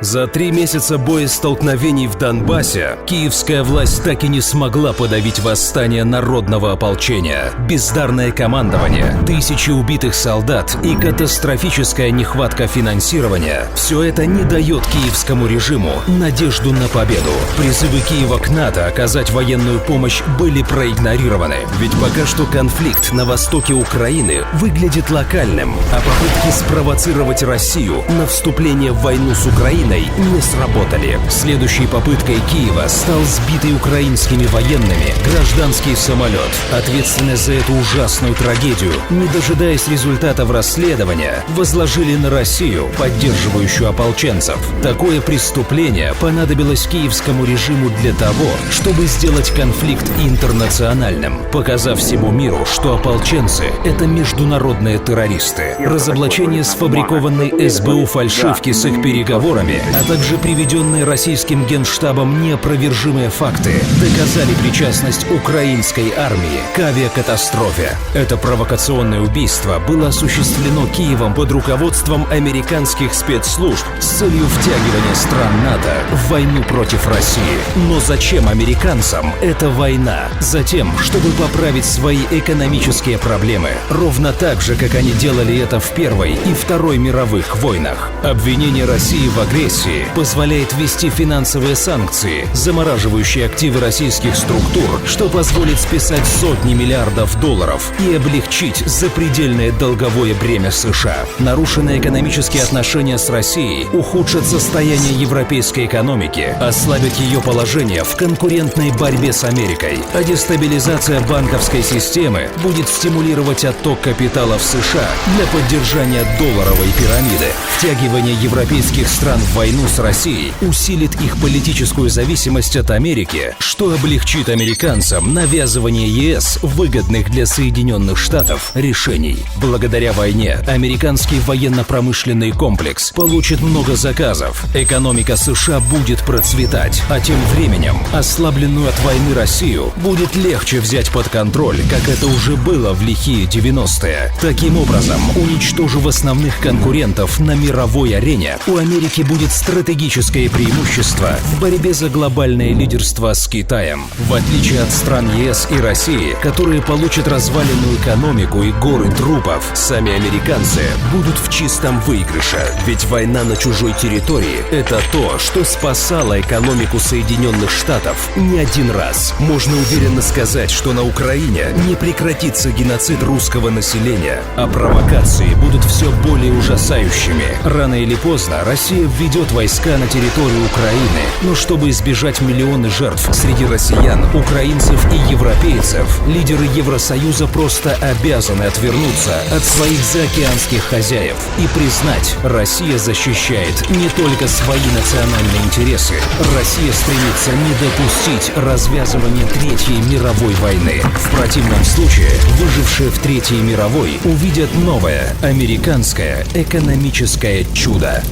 За 3 месяца боестолкновений в Донбассе киевская власть так и не смогла подавить восстание народного ополчения. Бездарное командование, тысячи убитых солдат и катастрофическая нехватка финансирования – все это не дает киевскому режиму надежду на победу. Призывы Киева к НАТО оказать военную помощь были проигнорированы. Ведь пока что конфликт на востоке Украины выглядит локальным, а попытки спровоцировать Россию на вступление в войну с Украиной не сработали. Следующей попыткой Киева стал сбитый украинскими военными гражданский самолет. Ответственность за эту ужасную трагедию, не дожидаясь результатов расследования, возложили на Россию, поддерживающую ополченцев. Такое преступление понадобилось киевскому режиму для того, чтобы сделать конфликт интернациональным, показав всему миру, что ополченцы – это международные террористы. Разоблачение сфабрикованной СБУ фальшивки с их переговорами, а также приведенные российским генштабом неопровержимые факты доказали причастность украинской армии к авиакатастрофе. Это провокационное убийство было осуществлено Киевом под руководством американских спецслужб с целью втягивания стран НАТО в войну против России. Но зачем американцам эта война? Затем, чтобы поправить свои экономические проблемы, ровно так же, как они делали это в Первой и Второй мировых войнах. Обвинение России в агрессии позволяет ввести финансовые санкции, замораживающие активы российских структур, что позволит списать сотни миллиардов долларов и облегчить запредельное долговое бремя США. Нарушенные экономические отношения с Россией ухудшат состояние европейской экономики, ослабят ее положение в конкурентной борьбе с Америкой, а дестабилизация банковской системы будет стимулировать отток капитала в США для поддержания долларовой пирамиды. Втягивание европейских стран в войну с Россией усилит их политическую зависимость от Америки, что облегчит американцам навязывание ЕС выгодных для Соединенных Штатов решений. Благодаря войне американский военно-промышленный комплекс получит много заказов, экономика США будет процветать, а тем временем ослабленную от войны Россию будет легче взять под контроль, как это уже было в лихие 90-е. Таким образом, уничтожив основных конкурентов на мировой арене, у Америки будет стратегическое преимущество в борьбе за глобальное лидерство с Китаем. В отличие от стран ЕС и России, которые получат разваленную экономику и горы трупов, сами американцы будут в чистом выигрыше. Ведь война на чужой территории – это то, что спасало экономику Соединенных Штатов не один раз. Можно уверенно сказать, что на Украине не прекратится геноцид русского населения, а провокации будут все более ужасающими. Рано или поздно Россия введет войска на территорию Украины, но чтобы избежать миллионы жертв среди россиян, украинцев и европейцев, лидеры Евросоюза просто обязаны отвернуться от своих заокеанских хозяев и признать, Россия защищает не только свои национальные интересы, Россия стремится не допустить развязывания Третьей мировой войны. В противном случае выжившие в Третьей мировой увидят новое американское экономическое чудо.